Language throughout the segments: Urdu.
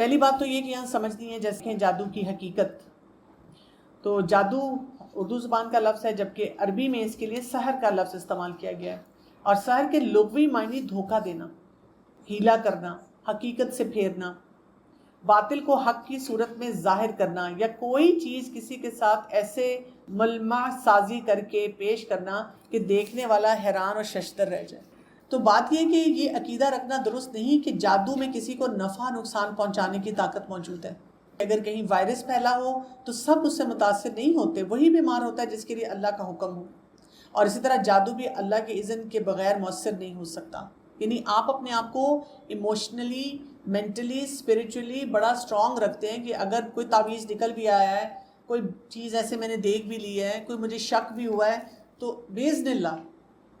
پہلی بات تو یہ کہ یہاں سمجھنی ہے جیسے کہ جادو کی حقیقت. تو جادو اردو زبان کا لفظ ہے، جبکہ عربی میں اس کے لیے سحر کا لفظ استعمال کیا گیا ہے. اور سحر کے لغوی معنی دھوکہ دینا، ہیلا کرنا، حقیقت سے پھیرنا، باطل کو حق کی صورت میں ظاہر کرنا، یا کوئی چیز کسی کے ساتھ ایسے ملمح سازی کر کے پیش کرنا کہ دیکھنے والا حیران اور ششدر رہ جائے. تو بات یہ کہ یہ عقیدہ رکھنا درست نہیں کہ جادو میں کسی کو نفع نقصان پہنچانے کی طاقت موجود ہے. اگر کہیں وائرس پھیلا ہو تو سب اس سے متاثر نہیں ہوتے، وہی بیمار ہوتا ہے جس کے لیے اللہ کا حکم ہو. اور اسی طرح جادو بھی اللہ کے اذن کے بغیر مؤثر نہیں ہو سکتا. یعنی آپ اپنے آپ کو ایموشنلی، مینٹلی، اسپریچولی بڑا اسٹرانگ رکھتے ہیں کہ اگر کوئی تعویذ نکل بھی آیا ہے، کوئی چیز ایسے میں نے دیکھ بھی لی ہے، کوئی مجھے شک بھی ہوا ہے، تو باذن اللہ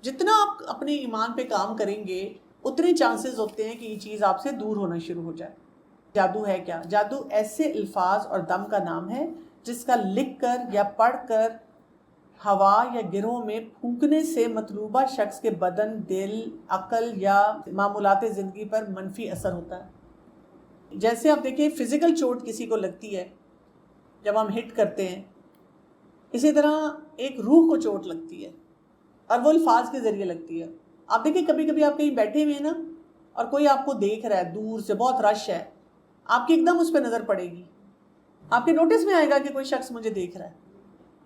جتنا آپ اپنے ایمان پہ کام کریں گے اتنے چانسز ہوتے ہیں کہ یہ چیز آپ سے دور ہونا شروع ہو جائے. جادو ہے کیا؟ جادو ایسے الفاظ اور دم کا نام ہے جس کا لکھ کر یا پڑھ کر ہوا یا گروہ میں پھونکنے سے مطلوبہ شخص کے بدن، دل، عقل یا معمولات زندگی پر منفی اثر ہوتا ہے. جیسے آپ دیکھیں فزیکل چوٹ کسی کو لگتی ہے جب ہم ہٹ کرتے ہیں، اسی طرح ایک روح کو چوٹ لگتی ہے اور وہ الفاظ کے ذریعے لگتی ہے. آپ دیکھیں کبھی کبھی آپ کہیں بیٹھے ہوئے ہیں نا اور کوئی آپ کو دیکھ رہا ہے دور سے، بہت رش ہے، آپ کی ایک دم اس پہ نظر پڑے گی، آپ کے نوٹس میں آئے گا کہ کوئی شخص مجھے دیکھ رہا ہے.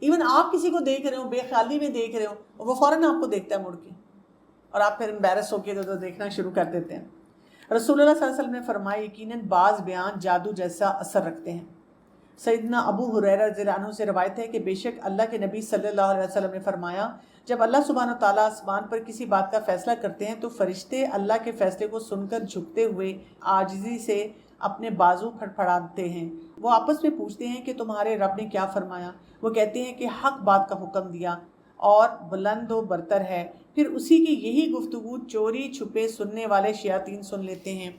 ایون آپ کسی کو دیکھ رہے ہو، بے خیالی میں دیکھ رہے ہو، اور وہ فوراً آپ کو دیکھتا ہے مڑ کے، اور آپ پھر امبیرس ہو کے تو دیکھنا شروع کر دیتے ہیں. رسول اللہ صلی اللہ علیہ وسلم نے فرمایا یقیناً بعض بیان جادو جیسا اثر رکھتے ہیں. سیدنا ابو ہریرہ رضی اللہ عنہ سے روایت ہے کہ بے شک اللہ کے نبی صلی اللہ علیہ وسلم نے فرمایا جب اللہ سبحانہ و تعالیٰ آسمان پر کسی بات کا فیصلہ کرتے ہیں تو فرشتے اللہ کے فیصلے کو سن کر جھکتے ہوئے عاجزی سے اپنے بازو پھڑپھڑاتے ہیں. وہ آپس میں پوچھتے ہیں کہ تمہارے رب نے کیا فرمایا؟ وہ کہتے ہیں کہ حق بات کا حکم دیا اور بلند و برتر ہے. پھر اسی کی یہی گفتگو چوری چھپے سننے والے شیاطین سن لیتے ہیں.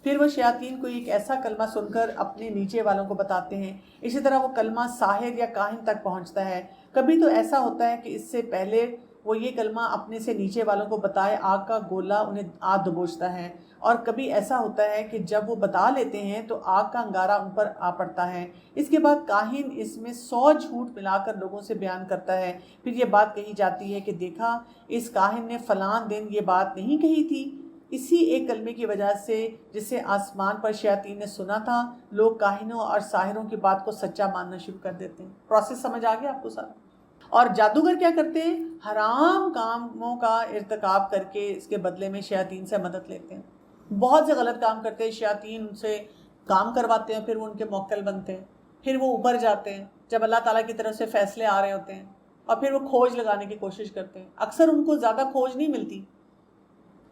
پھر وہ شیاطین کو ایک ایسا کلمہ سن کر اپنے نیچے والوں کو بتاتے ہیں. اسی طرح وہ کلمہ ساحر یا کاہن تک پہنچتا ہے. کبھی تو ایسا ہوتا ہے کہ اس سے پہلے وہ یہ کلمہ اپنے سے نیچے والوں کو بتائے آگ کا گولا انہیں آگ دبوچتا ہے. اور کبھی ایسا ہوتا ہے کہ جب وہ بتا لیتے ہیں تو آگ کا انگارہ ان پر آ پڑتا ہے. اس کے بعد کاہن اس میں 100 جھوٹ ملا کر لوگوں سے بیان کرتا ہے. پھر یہ بات کہی جاتی ہے کہ دیکھا اس کاہن نے فلاں دن یہ بات نہیں کہی تھی. اسی ایک کلمے کی وجہ سے جسے آسمان پر شیاطین نے سنا تھا لوگ کاہنوں اور ساحروں کی بات کو سچا ماننا شروع کر دیتے ہیں. پروسیس سمجھ آ گیا آپ کو سارا؟ اور جادوگر کیا کرتے ہیں؟ حرام کاموں کا ارتکاب کر کے اس کے بدلے میں شیاطین سے مدد لیتے ہیں. بہت سے غلط کام کرتے ہیں، شیاطین ان سے کام کرواتے ہیں، پھر وہ ان کے موکل بنتے ہیں، پھر وہ اوپر جاتے ہیں جب اللہ تعالیٰ کی طرف سے فیصلے آ رہے ہوتے ہیں، اور پھر وہ کھوج لگانے کی کوشش کرتے ہیں. اکثر ان کو زیادہ کھوج نہیں ملتی،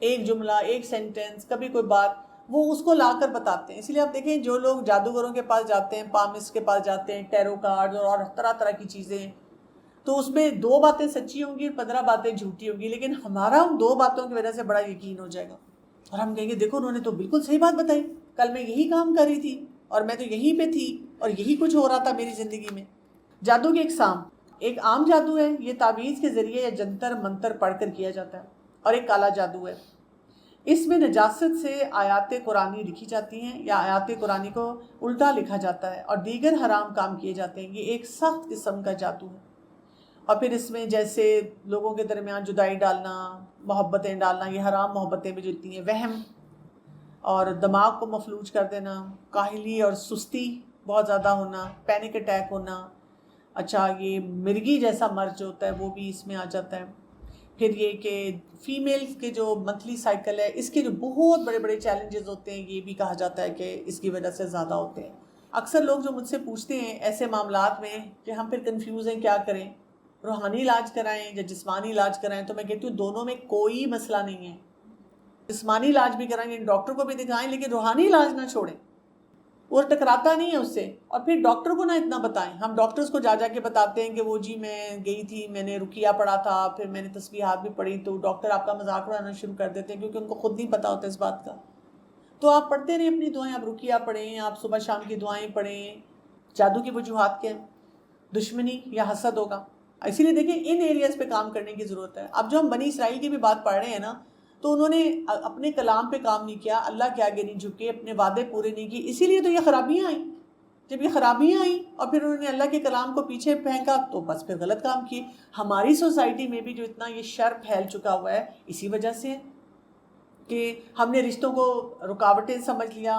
ایک جملہ، ایک سینٹنس، کبھی کوئی بات وہ اس کو لا کر بتاتے ہیں. اس لیے آپ دیکھیں جو لوگ جادوگروں کے پاس جاتے ہیں، پامس کے پاس جاتے ہیں، ٹیرو کارڈ اور طرح طرح کی چیزیں، تو اس میں 2 باتیں سچی ہوں گی، 15 باتیں جھوٹی ہوں گی، لیکن ہمارا ان 2 باتوں کی وجہ سے بڑا یقین ہو جائے گا اور ہم کہیں گے دیکھو انہوں نے تو بالکل صحیح بات بتائی، کل میں یہی کام کر رہی تھی اور میں تو یہیں پہ تھی اور یہی کچھ ہو رہا تھا میری زندگی میں. جادو کی اقسام: ایک عام جادو ہے، یہ تعویذ کے ذریعے یا جنتر منتر پڑھ کر کیا جاتا ہے. اور ایک کالا جادو ہے، اس میں نجاست سے آیات قرآنی لکھی جاتی ہیں یا آیات قرآنی کو الٹا لکھا جاتا ہے اور دیگر حرام کام کیے جاتے ہیں. یہ ایک سخت قسم کا جادو ہے. اور پھر اس میں جیسے لوگوں کے درمیان جدائی ڈالنا، محبتیں ڈالنا، یہ حرام محبتیں بھی جتنی ہیں، وہم اور دماغ کو مفلوج کر دینا، کاہلی اور سستی بہت زیادہ ہونا، پینک اٹیک ہونا. اچھا یہ مرگی جیسا مرض جو ہوتا ہے وہ بھی اس میں آ جاتا ہے. پھر یہ کہ فیمیل کے جو منتھلی سائیکل ہے اس کے جو بہت بڑے بڑے چیلنجز ہوتے ہیں یہ بھی کہا جاتا ہے کہ اس کی وجہ سے زیادہ ہوتے ہیں. اکثر لوگ جو مجھ سے پوچھتے ہیں ایسے معاملات میں کہ ہم پھر کنفیوز ہیں کیا کریں، روحانی علاج کرائیں یا جسمانی علاج کرائیں، تو میں کہتی ہوں دونوں میں کوئی مسئلہ نہیں ہے. جسمانی علاج بھی کرائیں، ڈاکٹر کو بھی دکھائیں، لیکن روحانی علاج نہ چھوڑیں، وہ ٹکراتا نہیں ہے اس سے. اور پھر ڈاکٹر کو نہ اتنا بتائیں. ہم ڈاکٹرز کو جا جا کے بتاتے ہیں کہ وہ جی میں گئی تھی، میں نے رقیہ پڑھا تھا، پھر میں نے تسبیحات بھی پڑھی، تو ڈاکٹر آپ کا مذاق اڑانا شروع کر دیتے ہیں کیونکہ ان کو خود نہیں پتا ہوتا اس بات کا. تو آپ پڑھتے رہیں اپنی دعائیں، آپ رقیہ پڑھیں، آپ صبح شام کی دعائیں پڑھیں. جادو کی وجوہات کیا ہیں؟ دشمنی یا حسد ہوگا. اسی لیے دیکھیں ان ایریاز پہ کام کرنے کی ضرورت ہے. اب جو ہم بنی اسرائیل کی بھی بات پڑھ رہے ہیں نا، تو انہوں نے اپنے کلام پہ کام نہیں کیا، اللہ کے آگے نہیں جھکے، اپنے وعدے پورے نہیں کیے، اسی لیے تو یہ خرابیاں آئیں. جب یہ خرابیاں آئیں اور پھر انہوں نے اللہ کے کلام کو پیچھے پھینکا تو بس پھر غلط کام کیے. ہماری سوسائٹی میں بھی جو اتنا یہ شر پھیل چکا ہوا ہے اسی وجہ سے ہے کہ ہم نے رشتوں کو رکاوٹیں سمجھ لیا،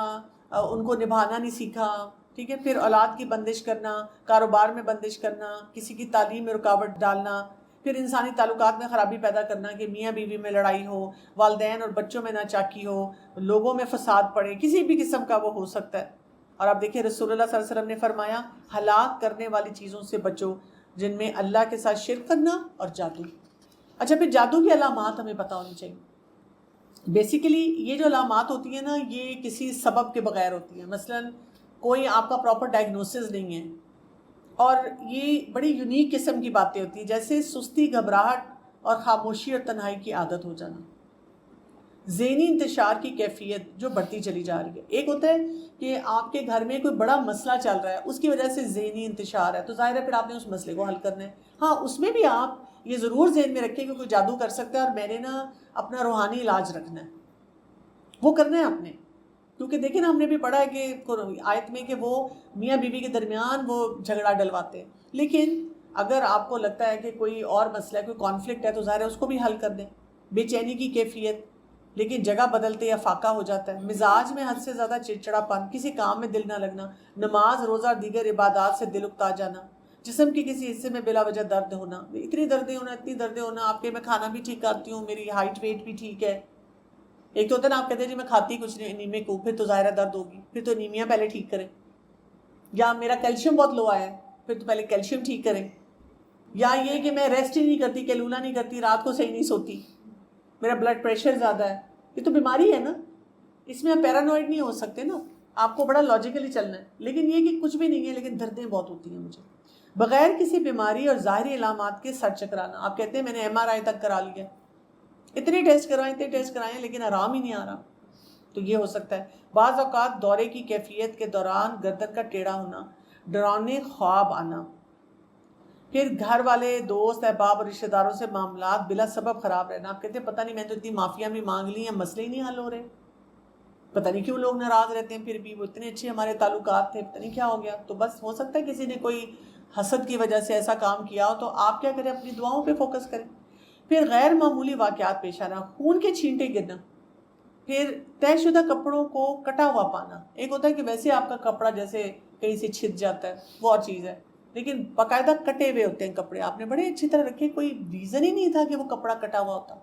ان کو نبھانا نہیں سیکھا. ٹھیک ہے، پھر اولاد کی بندش کرنا، کاروبار میں بندش کرنا، کسی کی تعلیم میں رکاوٹ ڈالنا، پھر انسانی تعلقات میں خرابی پیدا کرنا کہ میاں بیوی میں لڑائی ہو، والدین اور بچوں میں ناچاکی ہو، لوگوں میں فساد پڑے، کسی بھی قسم کا وہ ہو سکتا ہے. اور آپ دیکھیں رسول اللہ صلی اللہ علیہ وسلم نے فرمایا ہلاک کرنے والی چیزوں سے بچو، جن میں اللہ کے ساتھ شرک کرنا اور جادو. اچھا، پھر جادو کی علامات ہمیں پتہ ہونی چاہیے. بیسیکلی یہ جو علامات ہوتی ہیں نا یہ کسی سبب کے بغیر ہوتی ہیں. مثلاً کوئی آپ کا پراپر ڈائگنوسس نہیں ہے، اور یہ بڑی یونیک قسم کی باتیں ہوتی ہیں، جیسے سستی، گھبراہٹ اور خاموشی اور تنہائی کی عادت ہو جانا. ذہنی انتشار کی کیفیت جو بڑھتی چلی جا رہی ہے. ایک ہوتا ہے کہ آپ کے گھر میں کوئی بڑا مسئلہ چل رہا ہے، اس کی وجہ سے ذہنی انتشار ہے، تو ظاہر ہے پھر آپ نے اس مسئلے کو حل کرنا ہے. ہاں، اس میں بھی آپ یہ ضرور ذہن میں رکھیں کہ کوئی جادو کر سکتا ہے اور میں نے نا اپنا روحانی علاج رکھنا ہے، وہ کرنا ہے آپ نے. کیونکہ دیکھیں نا ہم نے بھی پڑھا ہے کہ آیت میں کہ وہ میاں بیوی کے درمیان وہ جھگڑا ڈلواتے ہیں. لیکن اگر آپ کو لگتا ہے کہ کوئی اور مسئلہ ہے، کوئی کانفلکٹ ہے، تو ظاہر ہے اس کو بھی حل کر دیں. بے چینی کی کیفیت، لیکن جگہ بدلتے یا فاقہ ہو جاتا ہے، مزاج میں حد سے زیادہ چڑچڑا پن، کسی کام میں دل نہ لگنا، نماز روزہ اور دیگر عبادات سے دل اکتا جانا، جسم کے کسی حصے میں بلا وجہ درد ہونا. اتنی دردیں ہونا آپ کے میں کھانا بھی ٹھیک کرتی ہوں، میری ہائٹ ویٹ بھی ٹھیک ہے. ایک تو ہوتا ہے نا آپ کہتے ہیں جی میں کھاتی کچھ نہیں، انیمک ہوں، پھر تو ظاہرہ درد ہوگی، پھر تو انیمیا پہلے ٹھیک کریں. یا میرا کیلشیم بہت لو آیا ہے، پھر تو پہلے کیلشیم ٹھیک کریں. یا یہ کہ میں ریسٹ ہی نہیں کرتی، کیلولا نہیں کرتی، رات کو صحیح نہیں سوتی، میرا بلڈ پریشر زیادہ ہے. یہ تو بیماری ہے نا، اس میں آپ پیرانوائڈ نہیں ہو سکتے نا، آپ کو بڑا لاجیکلی چلنا ہے. لیکن یہ کہ کچھ بھی نہیں ہے لیکن دردیں بہت ہوتی ہیں مجھے. بغیر کسی بیماری اور ظاہری علامات کے سر چکرانا. آپ کہتے ہیں میں نے MRI تک کرا لیا، اتنے ٹیسٹ کرائیں لیکن آرام ہی نہیں آ رہا، تو یہ ہو سکتا ہے. بعض اوقات دورے کی کیفیت کے دوران گردن کا ٹیڑھا ہونا، ڈراؤنے خواب آنا، پھر گھر والے، دوست، احباب اور رشتہ داروں سے معاملات بلا سبب خراب رہنا. آپ کہتے ہیں پتہ نہیں میں تو اتنی معافیاں بھی مانگ لی ہیں، مسئلے ہی نہیں حل ہو رہے، پتہ نہیں کیوں لوگ ناراض رہتے ہیں، پھر بھی وہ اتنے اچھے ہمارے تعلقات تھے، پتہ نہیں کیا ہو گیا. تو بس ہو سکتا ہے کسی نے کوئی حسد کی وجہ سے ایسا کام کیا ہو. تو آپ کیا کریں، اپنی دعاؤں پہ فوکس کریں. پھر غیر معمولی واقعات پیش آنا، خون کے چھینٹے گرنا، پھر طے شدہ کپڑوں کو کٹا ہوا پانا. ایک ہوتا ہے کہ ویسے آپ کا کپڑا جیسے کہیں سے چھت جاتا ہے، وہ اور چیز ہے، لیکن باقاعدہ کٹے ہوئے ہوتے ہیں کپڑے، آپ نے بڑے اچھی طرح رکھے، کوئی ریزن ہی نہیں تھا کہ وہ کپڑا کٹا ہوا ہوتا،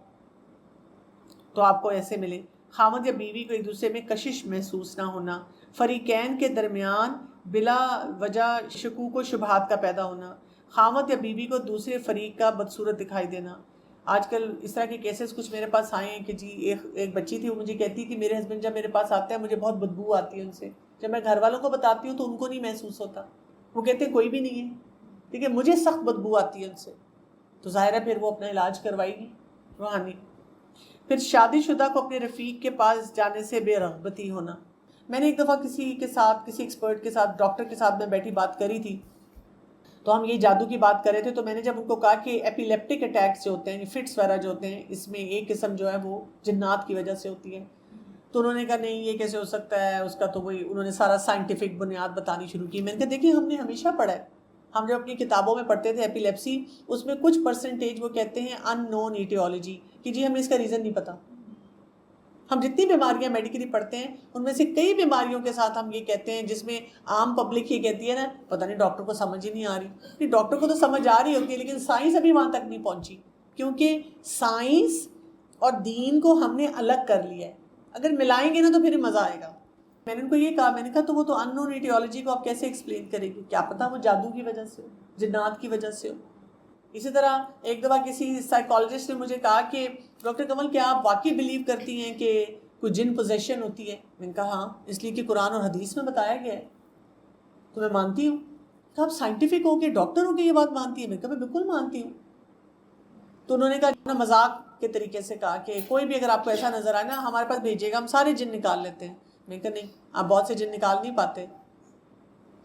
تو آپ کو ایسے ملے. خاوند یا بیوی کو ایک دوسرے میں کشش محسوس نہ ہونا، فریقین کے درمیان بلا وجہ شکوک و شبہات کا پیدا ہونا، خاوند یا بیوی کو دوسرے فریق کا بدصورت دکھائی دینا. آج کل اس طرح کے کیسز کچھ میرے پاس آئے ہیں کہ جی ایک بچی تھی، وہ مجھے کہتی کہ میرے ہسبینڈ جب میرے پاس آتے ہیں مجھے بہت بدبو آتی ہے ان سے، جب میں گھر والوں کو بتاتی ہوں تو ان کو نہیں محسوس ہوتا، وہ کہتے ہیں کوئی بھی نہیں ہے، ٹھیک ہے، مجھے سخت بدبو آتی ہے ان سے. تو ظاہر ہے پھر وہ اپنا علاج کروائے گی روحانی. پھر شادی شدہ کو اپنے رفیق کے پاس جانے سے بے رغبتی ہونا. میں نے ایک دفعہ کسی ایکسپرٹ کے ساتھ، ڈاکٹر کے ساتھ میں بیٹھی بات کری تھی، تو ہم یہ جادو کی بات کر رہے تھے. تو میں نے جب ان کو کہا کہ ایپیلیپٹک اٹیکس جو ہوتے ہیں، فٹس وغیرہ جو ہوتے ہیں، اس میں ایک قسم جو ہے وہ جنات کی وجہ سے ہوتی ہے، تو انہوں نے کہا نہیں یہ کیسے ہو سکتا ہے، اس کا تو وہی انہوں نے سارا سائنٹیفک بنیاد بتانی شروع کی. میں نے کہا دیکھیں ہم نے ہمیشہ پڑھا ہے، ہم جب اپنی کتابوں میں پڑھتے تھے ایپیلیپسی، اس میں کچھ پرسنٹیج وہ کہتے ہیں ان نون ایٹیولوجی، کہ جی ہمیں اس کا ریزن نہیں پتا. ہم جتنی بیماریاں میڈیکلی پڑھتے ہیں ان میں سے کئی بیماریوں کے ساتھ ہم یہ کہتے ہیں، جس میں عام پبلک یہ کہتی ہے نا پتہ نہیں ڈاکٹر کو سمجھ ہی نہیں آ رہی. نہیں، ڈاکٹر کو تو سمجھ آ رہی ہوتی ہے لیکن سائنس ابھی وہاں تک نہیں پہنچی، کیونکہ سائنس اور دین کو ہم نے الگ کر لیا ہے. اگر ملائیں گے نا تو پھر مزہ آئے گا. میں نے ان کو یہ کہا، میں نے کہا تو وہ تو ان نون ایٹیولوجی کو آپ کیسے ایکسپلین کریں گے، کیا پتہ وہ جادو کی وجہ سے ہو، جنات کی وجہ سے ہو. اسی طرح ایک دفعہ کسی سائیکالوجسٹ نے مجھے کہا کہ ڈاکٹر کمل کیا آپ واقعی بلیو کرتی ہیں کہ کوئی جن پوزیشن ہوتی ہے؟ میں نے کہا ہاں، اس لیے کہ قرآن اور حدیث میں بتایا گیا ہے، تو میں مانتی ہوں. کہ آپ سائنٹیفک ہو کے، ڈاکٹر ہو کے یہ بات مانتی ہیں؟ میں نے کہا میں بالکل مانتی ہوں. تو انہوں نے کہا مذاق کے طریقے سے کہا کہ کوئی بھی اگر آپ کو ایسا نظر آئے نا ہمارے پاس بھیجیے گا، ہم سارے جن نکال لیتے ہیں. میں نے کہا نہیں، آپ بہت سے جن نکال نہیں پاتے.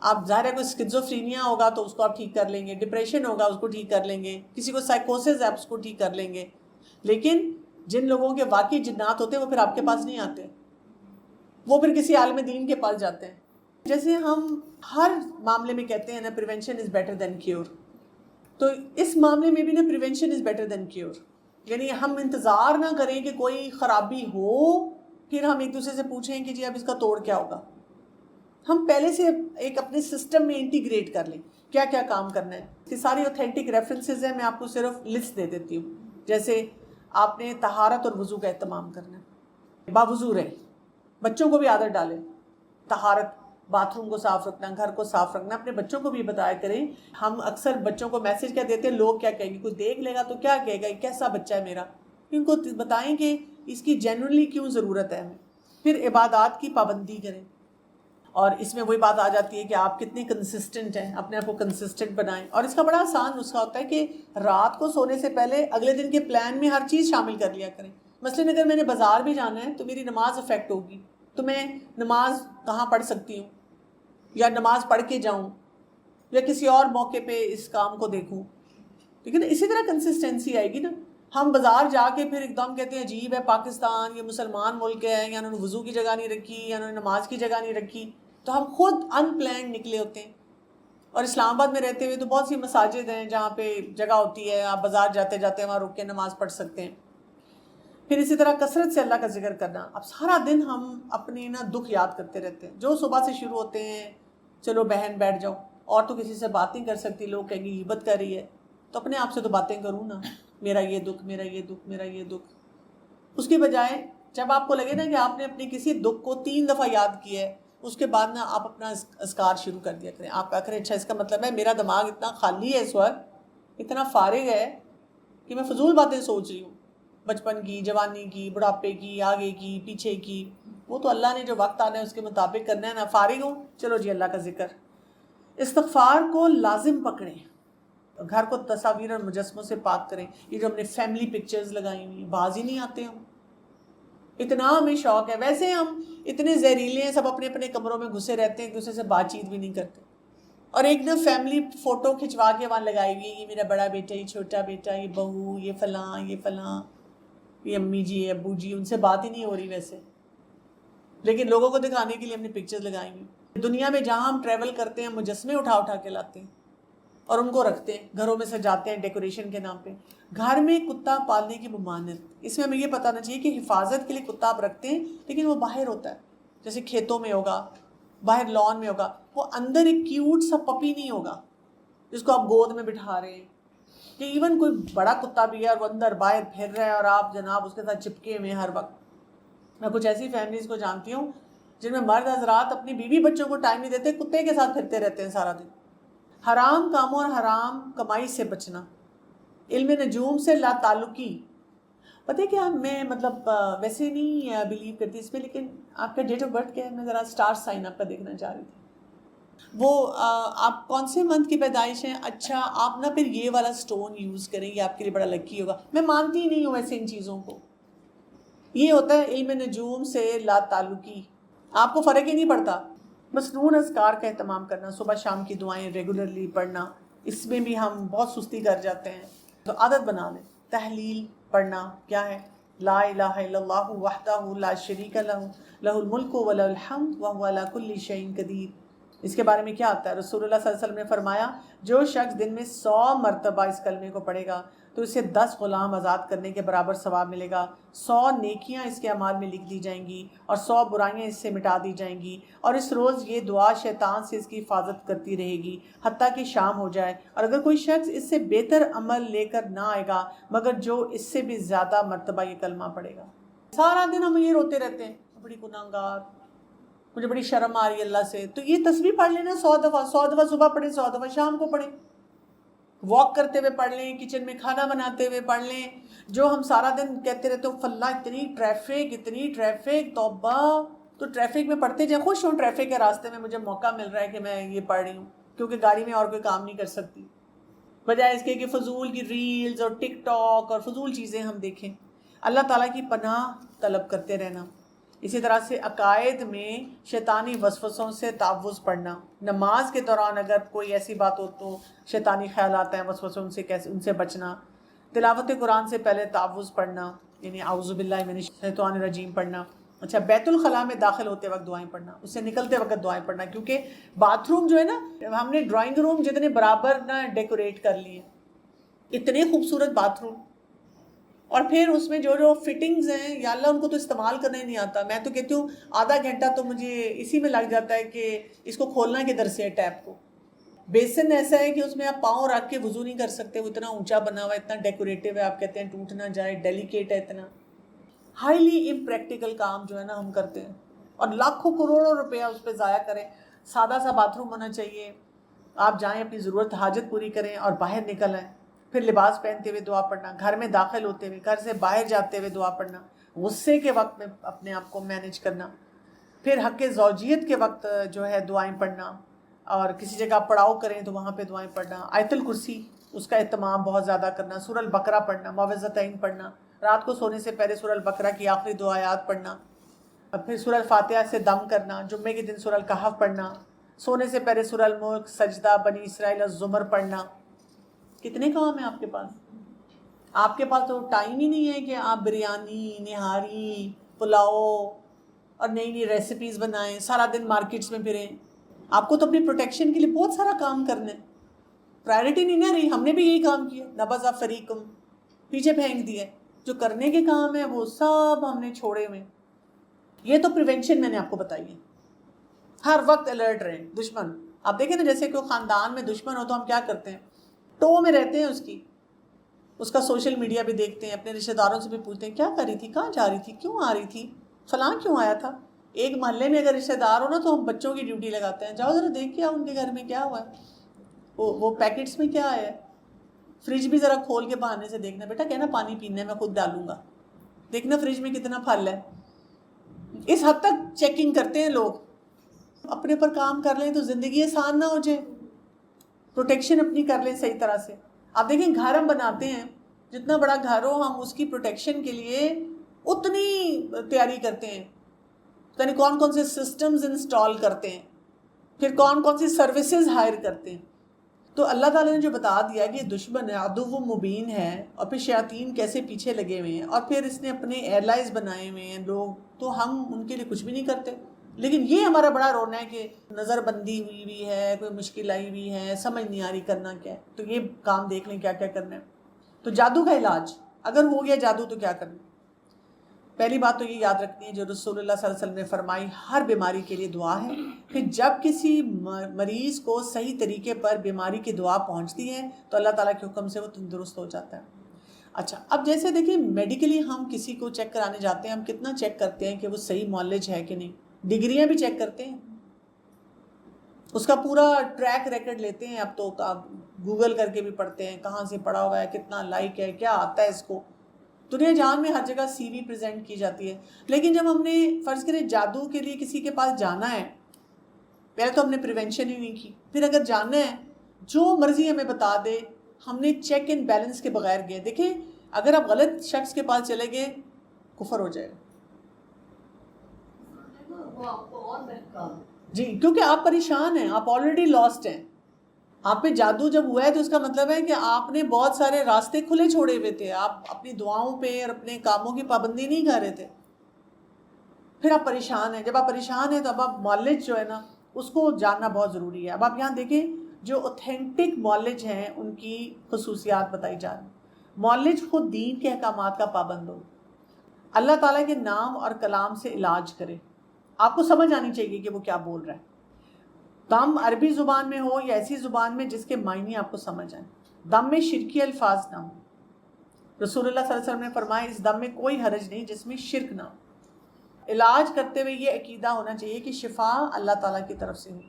آپ ظاہر ہے کوئی اسکیزوفرینیا ہوگا تو اس کو آپ ٹھیک کر لیں گے، ڈپریشن ہوگا اس کو ٹھیک کر لیں گے، کسی کو سائیکوسس ہے آپ اس کو ٹھیک کر لیں گے، لیکن جن لوگوں کے واقعی جنات ہوتے ہیں وہ پھر آپ کے پاس نہیں آتے، وہ پھر کسی عالم دین کے پاس جاتے ہیں. جیسے ہم ہر معاملے میں کہتے ہیں نا prevention is better than cure, تو اس معاملے میں بھی نا prevention is better than cure. یعنی ہم انتظار نہ کریں کہ کوئی خرابی ہو پھر ہم ایک دوسرے سے پوچھیں کہ جی اب اس کا توڑ کیا ہوگا. ہم پہلے سے ایک اپنے سسٹم میں انٹیگریٹ کر لیں کیا کیا کام کرنا ہے. یہ ساری اوتھینٹک ریفرنسز ہیں، میں آپ کو صرف لسٹ دے دیتی ہوں. جیسے آپ نے طہارت اور وضو کا اہتمام کرنا ہے، باوضو رہیں، بچوں کو بھی عادت ڈالیں طہارت، باتھ روم کو صاف رکھنا، گھر کو صاف رکھنا. اپنے بچوں کو بھی بتایا کریں. ہم اکثر بچوں کو میسج کیا دیتے ہیں، لوگ کیا کہیں گے، کوئی دیکھ لے گا تو کیا کہے گا، یہ کیسا بچہ ہے میرا. ان کو بتائیں کہ اس کی جنرلی کیوں ضرورت ہے ہمیں. پھر عبادات کی پابندی کریں، اور اس میں وہی بات آ جاتی ہے کہ آپ کتنے کنسسٹنٹ ہیں، اپنے آپ کو کنسسٹنٹ بنائیں. اور اس کا بڑا آسان نسخہ ہوتا ہے کہ رات کو سونے سے پہلے اگلے دن کے پلان میں ہر چیز شامل کر لیا کریں. مثلاً اگر میں نے بازار بھی جانا ہے تو میری نماز افیکٹ ہوگی، تو میں نماز کہاں پڑھ سکتی ہوں، یا نماز پڑھ کے جاؤں، یا کسی اور موقع پہ اس کام کو دیکھوں. ٹھیک ہے نا. اسی طرح کنسسٹنسی آئے گی نا. ہم بازار جا کے پھر ایک دم کہتے ہیں عجیب ہے پاکستان، یہ مسلمان ملک ہے، یا انہوں نے وضو کی جگہ نہیں رکھی، یا انہوں نے نماز کی جگہ نہیں رکھی، تو ہم خود ان پلانڈ نکلے ہوتے ہیں. اور اسلام آباد میں رہتے ہوئے تو بہت سی مساجد ہیں جہاں پہ جگہ ہوتی ہے، آپ بازار جاتے جاتے وہاں رک کے نماز پڑھ سکتے ہیں. پھر اسی طرح کثرت سے اللہ کا ذکر کرنا. اب سارا دن ہم اپنے نا دکھ یاد کرتے رہتے ہیں، جو صبح سے شروع ہوتے ہیں، چلو بہن بیٹھ جاؤ، اور تو کسی سے بات نہیں کر سکتی، لوگ کہیں گے غیبت کر رہی ہے، تو اپنے آپ سے تو باتیں کروں نا، میرا یہ دکھ، میرا یہ دکھ، میرا یہ دکھ. اس کی بجائے جب آپ کو لگے نا کہ آپ نے اپنے کسی دکھ کو 3 دفعہ یاد کیا ہے، اس کے بعد نا آپ اپنا اذکار شروع کر دیا کریں. آپ کہا کریں اچھا اس کا مطلب ہے میرا دماغ اتنا خالی ہے اس وقت، اتنا فارغ ہے کہ میں فضول باتیں سوچ رہی ہوں، بچپن کی، جوانی کی، بڑھاپے کی، آگے کی، پیچھے کی. وہ تو اللہ نے جو وقت آنا ہے اس کے مطابق کرنا ہے نا. فارغ ہوں، چلو جی اللہ کا ذکر. استغفار کو لازم پکڑیں، گھر کو تصاویر اور مجسموں سے پاک کریں. یہ جو ہم نے فیملی پکچرز لگائی ہوئی، باز ہی نہیں آتے ہم، اتنا ہمیں شوق ہے. ویسے ہم اتنے زہریلے ہیں، سب اپنے اپنے کمروں میں گھسے رہتے ہیں، ایک دوسرے سے بات چیت بھی نہیں کرتے. اور ایک دم فیملی فوٹو کھنچوا کے وہاں لگائی ہوئی ہے، یہ میرا بڑا بیٹا، یہ چھوٹا بیٹا، یہ بہو، یہ فلاں، یہ فلاں، یہ امی جی، ابو جی. ان سے بات ہی نہیں ہو رہی ویسے، لیکن لوگوں کو دکھانے کے لیے ہم نے پکچرز لگائی ہوئی. دنیا میں جہاں ہم ٹریول کرتے ہیں مجسمے اٹھا اٹھا کے لاتے ہیں اور ان کو رکھتے ہیں، گھروں میں سجاتے ہیں ڈیکوریشن کے نام پہ. گھر میں کتا پالنے کی ممانعت، اس میں ہمیں یہ پتہ ہونا چاہیے کہ حفاظت کے لیے کتا آپ رکھتے ہیں، لیکن وہ باہر ہوتا ہے، جیسے کھیتوں میں ہوگا، باہر لان میں ہوگا. وہ اندر ایک کیوٹ سا پپی نہیں ہوگا جس کو آپ گود میں بٹھا رہے ہیں. کہ ایون کوئی بڑا کتا بھی ہے اور وہ اندر باہر پھر رہا ہے اور آپ جناب اس کے ساتھ چپکے ہوئے ہر وقت. میں کچھ ایسی فیملیز کو جانتی ہوں جن میں مرد حضرات اپنی بیوی بچوں کو ٹائم نہیں دیتے، کتے کے ساتھ پھرتے رہتے ہیں سارا دن. حرام کاموں اور حرام کمائی سے بچنا. علم نجوم سے لا تعلقی. پتہ ہے کیا، میں مطلب ویسے نہیں بلیو کرتی اس پہ، لیکن آپ کا ڈیٹ آف برتھ کیا ہے؟ میں ذرا اسٹار سائن آپ کا دیکھنا چاہ رہی تھی. وہ آپ کون سے منتھ کی پیدائش ہیں؟ اچھا آپ نا پھر یہ والا سٹون یوز کریں، یہ آپ کے لیے بڑا لکی ہوگا. میں مانتی ہی نہیں ہوں ویسے ان چیزوں کو. یہ ہوتا ہے علم نجوم سے لا تعلقی، آپ کو فرق ہی نہیں پڑتا. مسنون اذکار کا اہتمام کرنا، صبح شام کی دعائیں ریگولرلی پڑھنا. اس میں بھی ہم بہت سستی کر جاتے ہیں، تو عادت بنا لیں. تحلیل پڑھنا کیا ہے؟ لا الہ الا اللہ وحدہ لا شریک لہ لہ الملک ولہ الحمد وہو علی کل شیء قدیر. اس کے بارے میں کیا آتا ہے؟ رسول اللہ صلی اللہ علیہ وسلم نے فرمایا جو شخص دن میں 100 مرتبہ اس کلمے کو پڑھے گا تو اسے 10 غلام آزاد کرنے کے برابر ثواب ملے گا. 100 نیکیاں اس کے اعمال میں لکھ دی جائیں گی اور 100 برائیاں اس سے مٹا دی جائیں گی. اور اس روز یہ دعا شیطان سے اس کی حفاظت کرتی رہے گی حتیٰ کہ شام ہو جائے. اور اگر کوئی شخص اس سے بہتر عمل لے کر نہ آئے گا مگر جو اس سے بھی زیادہ مرتبہ یہ کلمہ پڑھے گا. سارا دن ہم یہ روتے رہتے ہیں بڑی گناہگار، مجھے بڑی شرم آ رہی ہے اللہ سے. تو یہ تسبیح پڑھ لینا 100 دفعہ، 100 دفعہ صبح پڑھیں، 100 دفعہ شام کو پڑھیں. واک کرتے ہوئے پڑھ لیں، کچن میں کھانا بناتے ہوئے پڑھ لیں. جو ہم سارا دن کہتے رہتے ہو فلاں اتنی ٹریفک، توبہ. تو ٹریفک میں پڑھتے جائیں، خوش ہوں ٹریفک کے راستے میں مجھے موقع مل رہا ہے کہ میں یہ پڑھ رہی ہوں، کیونکہ گاڑی میں اور کوئی کام نہیں کر سکتی، بجائے اس کے کہ فضول کی ریلز اور ٹک ٹاک اور فضول چیزیں ہم دیکھیں. اللہ تعالیٰ کی پناہ طلب کرتے رہنا. اسی طرح سے عقائد میں شیطانی وسوسوں سے تحفظ پڑھنا. نماز کے دوران اگر کوئی ایسی بات ہو تو شیطانی خیالات ہیں، وسوسوں سے کیسے ان سے بچنا. تلاوت قرآن سے پہلے تحفظ پڑھنا. یعنی اعوذ باللہ من الشیطان الرجیم پڑھنا. اچھا, بیت الخلاء میں داخل ہوتے وقت دعائیں پڑھنا, اس سے نکلتے وقت دعائیں پڑھنا, کیونکہ باتھ روم جو ہے نا, ہم نے ڈرائنگ روم جتنے برابر نہ ڈیکوریٹ کر لیے, اتنے خوبصورت باتھ روم, اور پھر اس میں جو فٹنگز ہیں یا اللہ ان کو تو استعمال کرنا ہی نہیں آتا. میں تو کہتی ہوں آدھا گھنٹہ تو مجھے اسی میں لگ جاتا ہے کہ اس کو کھولنا کدھر سے ہے ٹیپ کو. بیسن ایسا ہے کہ اس میں آپ پاؤں رکھ کے وضو نہیں کر سکتے, وہ اتنا اونچا بنا ہوا ہے, اتنا ڈیکوریٹو ہے, آپ کہتے ہیں ٹوٹ نہ جائے, ڈیلیکیٹ ہے اتنا. ہائیلی امپریکٹیکل کام جو ہے نا ہم کرتے ہیں, اور لاکھوں کروڑوں روپیہ اس پہ ضائع کریں. سادہ سا باتھ روم ہونا چاہیے, آپ جائیں اپنی ضرورت حاجت پوری کریں اور باہر نکل آئیں. پھر لباس پہنتے ہوئے دعا پڑھنا, گھر میں داخل ہوتے ہوئے, گھر سے باہر جاتے ہوئے دعا پڑھنا, غصے کے وقت میں اپنے آپ کو مینیج کرنا, پھر حق زوجیت کے وقت جو ہے دعائیں پڑھنا, اور کسی جگہ پڑاؤ کریں تو وہاں پہ دعائیں پڑھنا. آیت الکرسی اس کا اہتمام بہت زیادہ کرنا, سورہ البقرہ پڑھنا, معوذتین پڑھنا, رات کو سونے سے پہلے سورہ البقرہ کی آخری 2 آیات پڑھنا, پھر سورہ الفاتحہ سے دم کرنا, جمعے کے دن سورہ الکہف پڑھنا, سونے سے پہلے سورہ الملک, سجدہ, بنی اسرائیل, الزمر پڑھنا. کتنے کام ہیں آپ کے پاس؟ آپ کے پاس تو ٹائم ہی نہیں ہے کہ آپ بریانی, نہاری, پلاؤ اور نئی نئی ریسیپیز بنائیں, سارا دن مارکیٹس میں پھریں. آپ کو تو اپنی پروٹیکشن کے لیے بہت سارا کام کرنا ہے, پرائرٹی نہیں نہ رہی. ہم نے بھی یہی کام کیا, نبذ فریقم, پیچھے پھینک دیا. جو کرنے کے کام ہیں وہ سب ہم نے چھوڑے ہوئے. یہ تو پریونشن میں نے آپ کو بتائی ہے. ہر وقت الرٹ رہیں. دشمن آپ دیکھیں نا, جیسے کوئی خاندان میں دشمن ہو تو ہم کیا کرتے ہیں, ٹو میں رہتے ہیں اس کا سوشل میڈیا بھی دیکھتے ہیں, اپنے رشتہ داروں سے بھی پوچھتے ہیں کیا کر رہی تھی, کہاں جا رہی تھی, کیوں آ رہی تھی, فلاں کیوں آیا تھا. ایک محلے میں اگر رشتہ دار ہو نا تو ہم بچوں کی ڈیوٹی لگاتے ہیں, جاؤ ذرا دیکھ کے آؤ ان کے گھر میں کیا ہوا ہے, وہ پیکٹس میں کیا ہے, فریج بھی ذرا کھول کے بہانے سے دیکھنا, بیٹا کہنا پانی پینا ہے میں خود ڈالوں گا, دیکھنا فریج میں کتنا پھل ہے. اس حد تک چیکنگ کرتے ہیں لوگ. اپنے پر کام کر لیں تو زندگی آسان نہ ہو جائے, پروٹیکشن اپنی کر لیں صحیح طرح سے. آپ دیکھیں گھر ہم بناتے ہیں, جتنا بڑا گھر ہو ہم اس کی پروٹیکشن کے لیے اتنی تیاری کرتے ہیں, یعنی کون کون سے سسٹمز انسٹال کرتے ہیں, پھر کون کون سی سروسز ہائر کرتے ہیں. تو اللہ تعالیٰ نے جو بتا دیا کہ دشمن ہے, عدو مبین ہے, اور پھر شیاطین کیسے پیچھے لگے ہوئے ہیں, اور پھر اس نے اپنے ایئرلائنز بنائے ہوئے ہیں لوگ, تو ہم ان کے لیے کچھ بھی نہیں کرتے. لیکن یہ ہمارا بڑا رونا ہے کہ نظر بندی ہوئی ہے, کوئی مشکل آئی ہوئی ہے, سمجھ نہیں آ رہی کرنا کیا ہے. تو یہ کام دیکھ لیں کیا کیا کرنا ہے. تو جادو کا علاج, اگر ہو گیا جادو تو کیا کرنا. پہلی بات تو یہ یاد رکھنی ہے جو رسول اللہ صلی اللہ علیہ وسلم نے فرمائی, ہر بیماری کے لیے دعا ہے. پھر جب کسی مریض کو صحیح طریقے پر بیماری کی دعا پہنچتی ہے تو اللہ تعالیٰ کے حکم سے وہ تندرست ہو جاتا ہے. اچھا, اب جیسے دیکھیں میڈیکلی ہم کسی کو چیک کرانے جاتے ہیں, ہم کتنا چیک کرتے ہیں کہ وہ صحیح معالج ہے کہ نہیں. ڈگریاں بھی چیک کرتے ہیں, اس کا پورا ٹریک ریکڈ لیتے ہیں. اب تو آپ گوگل کر کے بھی پڑھتے ہیں کہاں سے پڑھا ہوا ہے, کتنا لائک ہے, کیا آتا ہے اس کو. دنیا جہان میں ہر جگہ سی وی پریزنٹ کی جاتی ہے. لیکن جب ہم نے فرض کرے جادو کے لیے کسی کے پاس جانا ہے, پہلے تو ہم نے پریونشن ہی نہیں کی, پھر اگر جانا ہے جو مرضی ہمیں بتا دے, ہم نے چیک اینڈ بیلنس کے بغیر گئے. دیکھیں اگر آپ غلط شخص کے پاس چلے گئے کفر ہو جائے گا. جی, کیونکہ آپ پریشان ہیں, آپ آلریڈی لاسٹ ہیں. آپ پہ جادو جب ہوا ہے تو اس کا مطلب ہے کہ آپ نے بہت سارے راستے کھلے چھوڑے ہوئے تھے, آپ اپنی دعاؤں پہ اور اپنے کاموں کی پابندی نہیں کر رہے تھے. پھر آپ پریشان ہیں. جب آپ پریشان ہیں تو اب آپ معالج جو ہے نا اس کو جاننا بہت ضروری ہے. اب آپ یہاں دیکھیں جو اوتھینٹک معالج ہیں ان کی خصوصیات بتائی جا رہی. معالج خود دین کے احکامات کا پابند ہو, اللہ تعالیٰ کے نام اور کلام سے علاج کرے. آپ کو سمجھ آنی چاہیے کہ وہ کیا بول رہا ہے. دم عربی زبان میں ہو یا ایسی زبان میں جس کے معنی آپ کو سمجھ آئیں. دم میں شرکی الفاظ نہ ہو. رسول اللہ صلی اللہ علیہ وسلم نے فرمایا اس دم میں کوئی حرج نہیں جس میں شرک نہ ہو. علاج کرتے ہوئے یہ عقیدہ ہونا چاہیے کہ شفا اللہ تعالیٰ کی طرف سے ہو.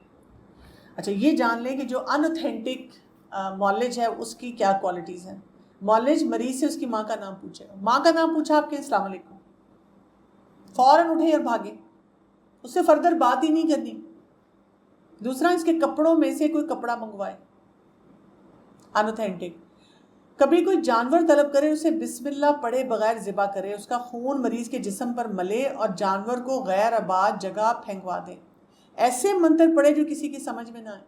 اچھا, یہ جان لیں کہ جو انوتھینٹک معالج ہے اس کی کیا کوالٹیز ہیں. معالج مریض سے اس کی ماں کا نام پوچھے گا. ماں کا نام پوچھا آپ کے السلام علیکم, فوراً اٹھے اور بھاگے, اس سے فردر بات ہی نہیں کرنی. دوسرا, اس کے کپڑوں میں سے کوئی کپڑا منگوائے انوتھینٹک. کبھی کوئی جانور طلب کرے اسے بسم اللہ پڑھے بغیر ذبح کرے, اس کا خون مریض کے جسم پر ملے اور جانور کو غیر آباد جگہ پھینکوا دے. ایسے منتر پڑھے جو کسی کی سمجھ میں نہ آئے.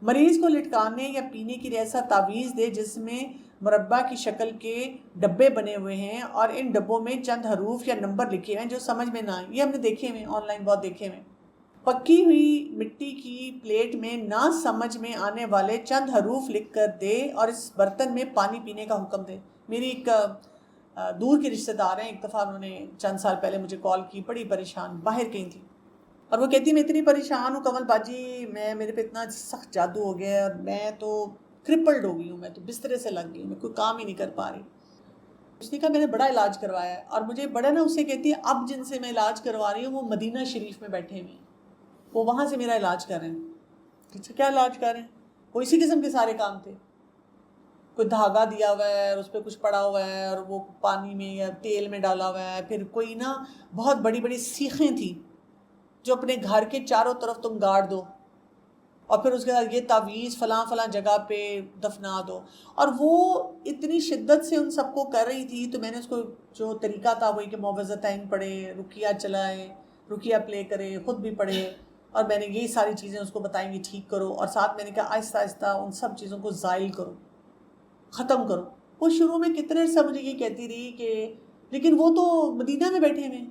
مریض کو لٹکانے یا پینے کی ایسا تعویذ دے جس میں مربع کی شکل کے ڈبے بنے ہوئے ہیں اور ان ڈبوں میں چند حروف یا نمبر لکھے ہوئے ہیں جو سمجھ میں نہ آئیں. یہ ہم نے دیکھے ہوئے آن لائن بہت دیکھے ہوئے. پکی ہوئی مٹی کی پلیٹ میں نہ سمجھ میں آنے والے چند حروف لکھ کر دے اور اس برتن میں پانی پینے کا حکم دے. میری ایک دور کی رشتہ دار ہیں, ایک دفعہ انہوں نے چند سال پہلے مجھے کال کی, بڑی پریشان, باہر کہیں تھی, اور وہ کہتی میں اتنی پریشان ہوں کمل باجی, میرے پہ اتنا سخت جادو ہو گیا ہے اور میں تو کرپلڈ ہو گئی ہوں, میں تو بسترے سے لگ گئی ہوں, میں کوئی کام ہی نہیں کر پا رہی. اس نے کہا میں نے بڑا علاج کروایا ہے, اور مجھے بڑا نا اسے کہتی ہے اب جن سے میں علاج کروا رہی ہوں وہ مدینہ شریف میں بیٹھے ہوئے ہیں, وہ وہاں سے میرا علاج کر رہے ہیں. اچھا کیا علاج کر رہے ہیں؟ وہ اسی قسم کے سارے کام تھے. کوئی دھاگا دیا ہوا ہے اور اس پہ کچھ پڑا ہوا ہے اور وہ پانی میں یا تیل میں ڈالا ہوا ہے. پھر کوئی نا بہت بڑی بڑی سیخیں تھیں جو اپنے گھر کے چاروں طرف تم گاڑ دو, اور پھر اس کے بعد یہ تعویذ فلاں فلاں جگہ پہ دفنا دو. اور وہ اتنی شدت سے ان سب کو کر رہی تھی, تو میں نے اس کو جو طریقہ تھا وہی کہ معوذتین پڑھے, رقیہ چلائے, رقیہ پلے کرے, خود بھی پڑھے, اور میں نے یہی ساری چیزیں اس کو بتائیں گی ٹھیک کرو, اور ساتھ میں نے کہا آہستہ آہستہ ان سب چیزوں کو زائل کرو, ختم کرو. وہ شروع میں کتنے سے مجھے یہ کہتی رہی کہ لیکن وہ تو مدینہ میں بیٹھے ہوئے,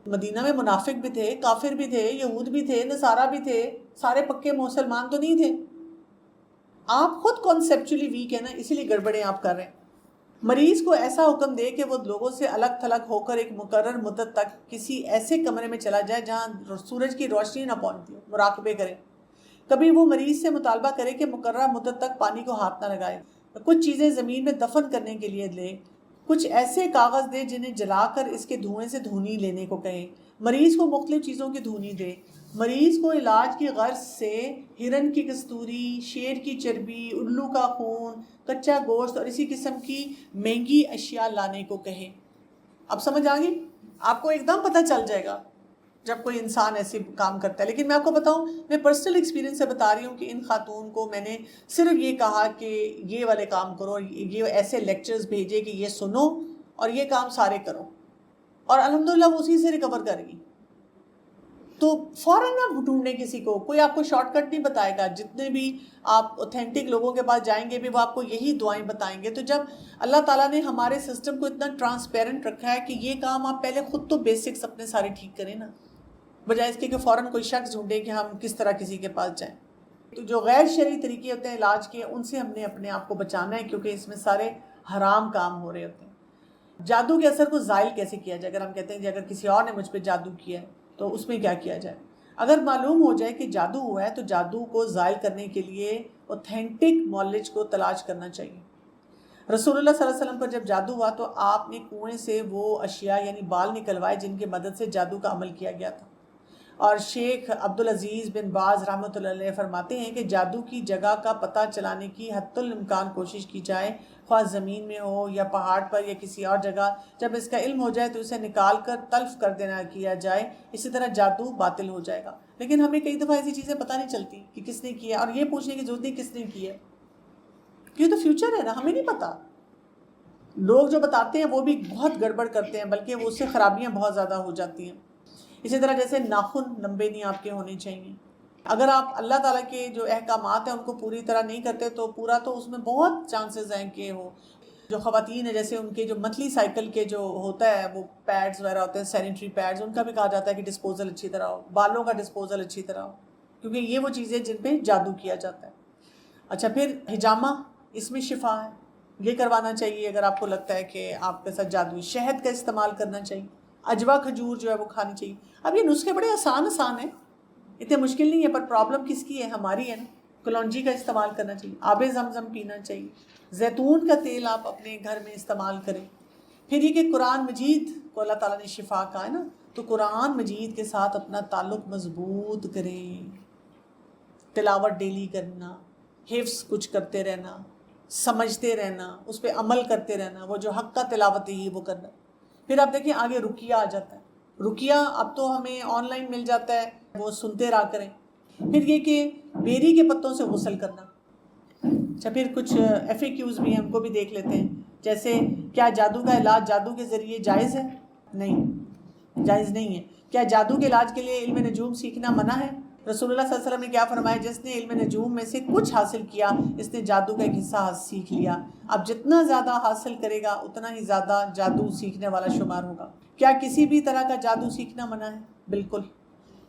مدینہ میں منافق بھی تھے, کافر بھی تھے, یہود بھی تھے, نصارہ بھی تھے, سارے پکے مسلمان تو نہیں تھے. آپ خود کانسیپچولی ویک ہے نا, اسی لیے گڑبڑیں آپ کر رہے ہیں. مریض کو ایسا حکم دے کہ وہ لوگوں سے الگ تھلگ ہو کر ایک مقرر مدت تک کسی ایسے کمرے میں چلا جائے جہاں سورج کی روشنی نہ پہنچتی ہو, مراقبے کرے. کبھی وہ مریض سے مطالبہ کرے کہ مقررہ مدت تک پانی کو ہاتھ نہ لگائے, کچھ چیزیں زمین میں دفن کرنے کے لیے لے, کچھ ایسے کاغذ دے جنہیں جلا کر اس کے دھوئیں سے دھونی لینے کو کہے. مریض کو مختلف چیزوں کی دھونی دے. مریض کو علاج کی غرض سے ہرن کی کستوری, شیر کی چربی, الو کا خون, کچا گوشت اور اسی قسم کی مہنگی اشیاء لانے کو کہے. اب سمجھ آ گئی آپ کو, ایک دم پتہ چل جائے گا جب کوئی انسان ایسے کام کرتا ہے. لیکن میں آپ کو بتاؤں, میں پرسنل ایکسپیرینس سے بتا رہی ہوں کہ ان خاتون کو میں نے صرف یہ کہا کہ یہ والے کام کرو, یہ ایسے لیکچرز بھیجے کہ یہ سنو اور یہ کام سارے کرو, اور الحمدللہ وہ اسی سے ریکور کر گئی. تو فوراً آپ ڈھونڈیں کسی کو, کوئی آپ کو شارٹ کٹ نہیں بتائے گا. جتنے بھی آپ اوتھینٹک لوگوں کے پاس جائیں گے بھی وہ آپ کو یہی دعائیں بتائیں گے. تو جب اللہ تعالیٰ نے ہمارے سسٹم کو اتنا ٹرانسپیرنٹ رکھا ہے کہ یہ کام آپ پہلے خود تو بیسکس اپنے سارے ٹھیک کریں نا, بجائے اس کے کہ فوراً کوئی شخص ڈھونڈے کہ ہم کس طرح کسی کے پاس جائیں. تو جو غیر شرعی طریقے ہوتے ہیں علاج کے, ان سے ہم نے اپنے آپ کو بچانا ہے, کیونکہ اس میں سارے حرام کام ہو رہے ہوتے ہیں. جادو کے اثر کو زائل کیسے کیا جائے؟ اگر ہم کہتے ہیں کہ اگر کسی اور نے مجھ پہ جادو کیا ہے تو اس میں کیا کیا جائے؟ اگر معلوم ہو جائے کہ جادو ہوا ہے تو جادو کو زائل کرنے کے لیے اوتھینٹک معالج کو تلاش کرنا چاہیے. رسول اللہ صلی اللہ علیہ وسلم پر جب جادو ہوا تو آپ نے کنویں سے وہ اشیاء یعنی بال نکلوائے جن کی مدد سے جادو کا عمل کیا گیا تھا. اور شیخ عبدالعزیز بن باز رحمۃ اللہ علیہ فرماتے ہیں کہ جادو کی جگہ کا پتہ چلانے کی حتی الامکان کوشش کی جائے, خواہ زمین میں ہو یا پہاڑ پر یا کسی اور جگہ. جب اس کا علم ہو جائے تو اسے نکال کر تلف کر دینا کیا جائے, اسی طرح جادو باطل ہو جائے گا. لیکن ہمیں کئی دفعہ ایسی چیزیں پتہ نہیں چلتی کہ کس نے کیا, اور یہ پوچھنے کی ضرورت نہیں کس نے کیا, یہ تو فیوچر ہے نا, ہمیں نہیں پتہ. لوگ جو بتاتے ہیں وہ بھی بہت گڑبڑ کرتے ہیں, بلکہ وہ اس سے خرابیاں بہت زیادہ ہو جاتی ہیں. اسی طرح جیسے ناخن لمبے نہیں آپ کے ہونے چاہیے. اگر آپ اللہ تعالیٰ کے جو احکامات ہیں ان کو پوری طرح نہیں کرتے تو پورا تو اس میں بہت چانسز ہیں کہ ہو. جو خواتین ہیں جیسے ان کے جو منتھلی سائیکل کے جو ہوتا ہے وہ پیڈز وغیرہ ہوتے ہیں, سینیٹری پیڈز, ان کا بھی کہا جاتا ہے کہ ڈسپوزل اچھی طرح ہو, بالوں کا ڈسپوزل اچھی طرح ہو, کیونکہ یہ وہ چیزیں جن پہ جادو کیا جاتا ہے. اچھا, پھر حجامہ, اس میں شفا ہے, یہ کروانا چاہیے اگر آپ کو لگتا ہے کہ آپ کے ساتھ جادو ہے. شہد کا استعمال کرنا چاہیے, اجوا کھجور جو ہے وہ کھانی چاہیے. اب یہ نسخے بڑے آسان ہیں, اتنے مشکل نہیں ہے, پر پرابلم کس کی ہے؟ ہماری ہے نا. کلونجی کا استعمال کرنا چاہیے, آب زمزم پینا چاہیے, زیتون کا تیل آپ اپنے گھر میں استعمال کریں. پھر یہ کہ قرآن مجید کو اللہ تعالیٰ نے شفا کہا ہے نا, تو قرآن مجید کے ساتھ اپنا تعلق مضبوط کریں. تلاوت ڈیلی کرنا, حفظ کچھ کرتے رہنا, سمجھتے رہنا, اس پہ عمل کرتے رہنا, وہ جو حق کا تلاوت ہی وہ کرنا. پھر آپ دیکھیں آگے رقیہ آ جاتا ہے. رقیہ اب تو ہمیں آن لائن مل جاتا ہے, وہ سنتے رہا کریں. پھر یہ کہ بیری کے پتوں سے غسل کرنا. اچھا, پھر کچھ FAQs بھی ہیں, ہم کو بھی دیکھ لیتے ہیں. جیسے کیا جادو کا علاج جادو کے ذریعے جائز ہے؟ نہیں, جائز نہیں ہے. کیا جادو کے علاج کے لیے علم نجوم سیکھنا منع ہے؟ رسول اللہ صلی اللہ علیہ وسلم نے کیا فرمایا؟ جس نے علم نجوم میں سے کچھ حاصل کیا اس نے جادو کا ایک حصہ سیکھ لیا. اب جتنا زیادہ حاصل کرے گا اتنا ہی زیادہ جادو سیکھنے والا شمار ہوگا. کیا کسی بھی طرح کا جادو سیکھنا منع ہے؟ بالکل.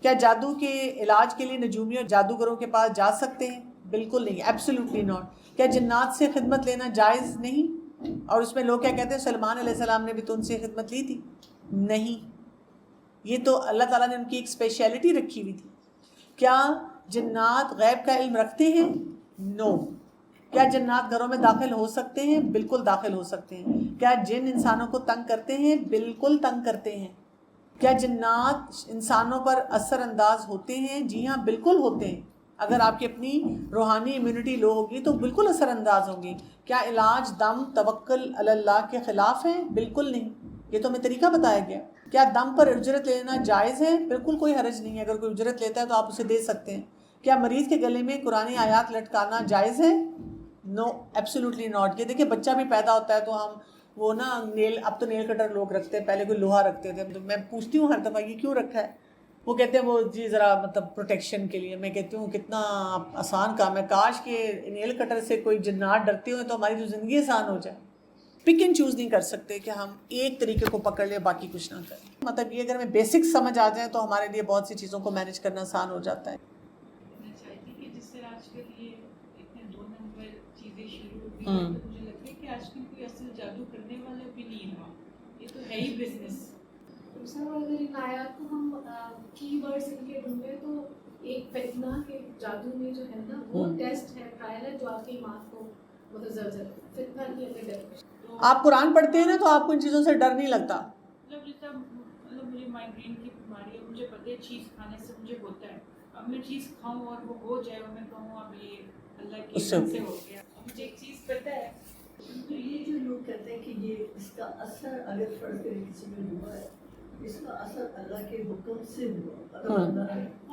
کیا جادو کے علاج کے لیے نجومی اور جادوگروں کے پاس جا سکتے ہیں؟ بالکل نہیں، ایبسلیوٹلی ناٹ. کیا جنات سے خدمت لینا جائز نہیں؟ اور اس میں لوگ کیا کہتے ہیں سلمان علیہ السلام نے بھی تو ان سے خدمت لی تھی. نہیں، یہ تو اللہ تعالیٰ نے ان کی ایک اسپیشلٹی رکھی ہوئی تھی. کیا جنات غیب کا علم رکھتے ہیں؟ نو. کیا جنات گھروں میں داخل ہو سکتے ہیں؟ بالکل داخل ہو سکتے ہیں. کیا جن انسانوں کو تنگ کرتے ہیں؟ بالکل تنگ کرتے ہیں. کیا جنات انسانوں پر اثر انداز ہوتے ہیں؟ جی ہاں بالکل ہوتے ہیں. اگر آپ کی اپنی روحانی امیونٹی لو ہوگی تو بالکل اثر انداز ہوں گی. کیا علاج دم توکل علی اللہ کے خلاف ہے؟ بالکل نہیں، یہ تو ہمیں طریقہ بتایا گیا. کیا دم پر اجرت لینا جائز ہے؟ بالکل کوئی حرج نہیں ہے، اگر کوئی اجرت لیتا ہے تو آپ اسے دے سکتے ہیں. کیا مریض کے گلے میں قرآن آیات لٹکانا جائز ہے؟ نو، ایبسلیوٹلی ناٹ. یہ دیکھیں بچہ بھی پیدا ہوتا ہے تو ہم وہ نا اب تو نیل کٹر لوگ رکھتے ہیں، پہلے کوئی لوہا رکھتے تھے. تو میں پوچھتی ہوں ہر دفعہ یہ کیوں رکھا ہے؟ وہ کہتے ہیں وہ جی ذرا مطلب پروٹیکشن کے لیے. میں کہتی ہوں کتنا آسان کام ہے، کاش کہ نیل کٹر سے کوئی جنات ڈرتے ہوئے تو ہماری جو زندگی آسان ہو جائے. پک اینڈ چوز نہیں کر سکتے کہ ہم ایک طریقے کو پکڑ لیں باقی کچھ نہ کریں. مطلب یہ اگر ہمیں بیسک سمجھ آ جائیں تو ہمارے لیے بہت سی چیزوں کو مینیج کرنا آسان ہو جاتا ہے. جس طرح آج کل یہ اتنے 2 نمبر چیزیں شروع ہو گئی ہیں تو مجھے لگتا ہے کہ آج کل کوئی اصل جادو کرنے والا بھی نہیں ہوا، یہ تو ہے ہی بزنس. اگر ان آیات کو ہم کی ورڈ ان کے ڈھونڈیں تو ایک فتنہ کے جادو میں جو ہے نا وہ ٹیسٹ ہے، ٹرائل ہے جو آپ کے ایمان کو متزلزل فتنہ کی اندر ڈیفینیشن. آپ قرآن پڑھتے ہیں نا تو آپ کو ان چیزوں سے ڈر نہیں لگتا. مطلب مجھے مائگرین کی بیماری ہے، مجھے پتہ ہے چیز کھانے سے مجھے ہوتا ہے. اب میں چیز کھاؤں اور وہ ہو جائے اور میں کہوں اب یہ اللہ کی اذن سے ہو گیا. مجھے ایک چیز پتہ ہے. تو یہ جو لوگ کہتے ہیں کہ یہ اس کا اثر اگر فرض کرے کسی میں ہوا ہے، اس کا اثر اللہ کے حکم سے ہوا.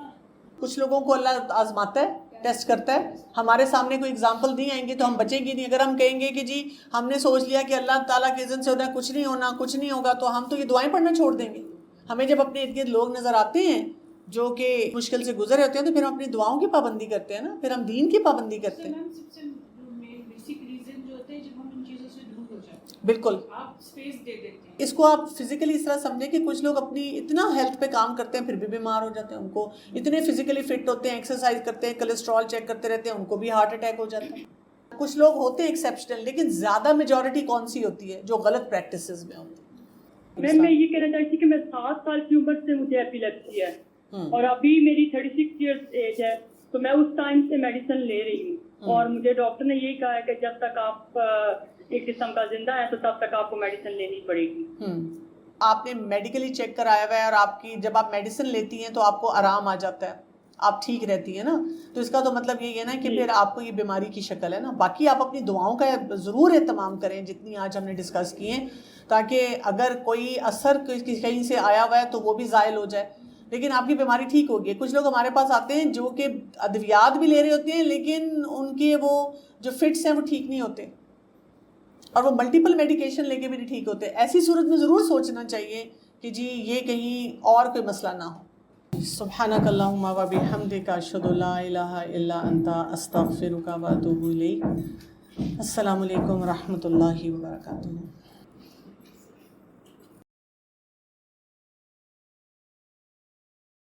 کچھ لوگوں کو اللہ آزماتا ہے، ٹیسٹ کرتا ہے. ہمارے سامنے کوئی اگزامپل نہیں آئیں گے تو ہم بچیں گے نہیں. اگر ہم کہیں گے کہ جی ہم نے سوچ لیا کہ اللہ تعالیٰ کے اذن سے ہوتا ہے، کچھ نہیں ہونا، کچھ نہیں ہوگا، تو ہم تو یہ دعائیں پڑھنا چھوڑ دیں گے. ہمیں جب اپنے ارد گرد لوگ نظر آتے ہیں جو کہ مشکل سے گزرے ہوتے ہیں تو پھر ہم اپنی دعاؤں کی پابندی کرتے ہیں نا، پھر ہم دین کی پابندی کرتے ہیں. سب سے بیسک ریزن جو ہوتا ہے جب ہم ان چیزوں سے دور ہو جاتے ہیں، بالکل آپ اسپیس دے دیتے ہیں. اس کو آپ فزیکلی اس طرح سمجھیں کہ کچھ لوگ اپنی اتنا ہیلتھ پہ کام کرتے ہیں پھر بھی بیمار ہو جاتے ہیں. ان کو اتنے فزیکلی فٹ ہوتے ہیں، ایکسرسائز کرتے ہیں، کولیسٹرول چیک کرتے رہتے ہیں، ان کو بھی ہارٹ اٹیک ہو جاتا ہے. کچھ لوگ ہوتے ہیں ایکسیپشنل، لیکن زیادہ میجورٹی کون سی ہوتی ہے؟ جو غلط پریکٹسز میں ہوتی ہے. میں یہ کہنا چاہتی کہ میں 7 سال کی عمر سے مجھے ایپیلیپسی ہے اور ابھی میری 36 ایئرس ایج ہے، تو میں اس ٹائم سے میڈیسن لے رہی ہوں. اور مجھے ڈاکٹر نے یہی کہا ہے کہ جب تک آپ ایک قسم کا زندہ ہے تو تب تک آپ کو میڈیسن لینی پڑے گی. آپ نے میڈیکلی چیک کرایا ہوا ہے اور آپ کی جب آپ میڈیسن لیتی ہیں تو آپ کو آرام آ جاتا ہے، آپ ٹھیک رہتی ہیں نا، تو اس کا تو مطلب یہی ہے نا کہ پھر آپ کو یہ بیماری کی شکل ہے نا. باقی آپ اپنی دعاؤں کا ضرور اہتمام کریں جتنی آج ہم نے ڈسکس کی ہیں، تاکہ اگر کوئی اثر کہیں سے آیا ہوا ہے تو وہ بھی زائل ہو جائے، لیکن آپ کی بیماری ٹھیک ہوگی. کچھ لوگ ہمارے پاس آتے ہیں جو کہ ادویات بھی لے رہے ہوتے ہیں لیکن ان کے وہ جو فٹس ہیں وہ ٹھیک نہیں ہوتے اور وہ ملٹیپل میڈیکیشن لے کے بھی نہیں ٹھیک ہوتے. ایسی صورت میں ضرور سوچنا چاہیے کہ جی یہ کہیں اور کوئی مسئلہ نہ ہو. سبحانک اللہم و بحمدک اشہد ان لا الہ الا انت استغفرک و اتوب الیک. السلام علیکم و رحمۃ اللہ وبرکاتہ.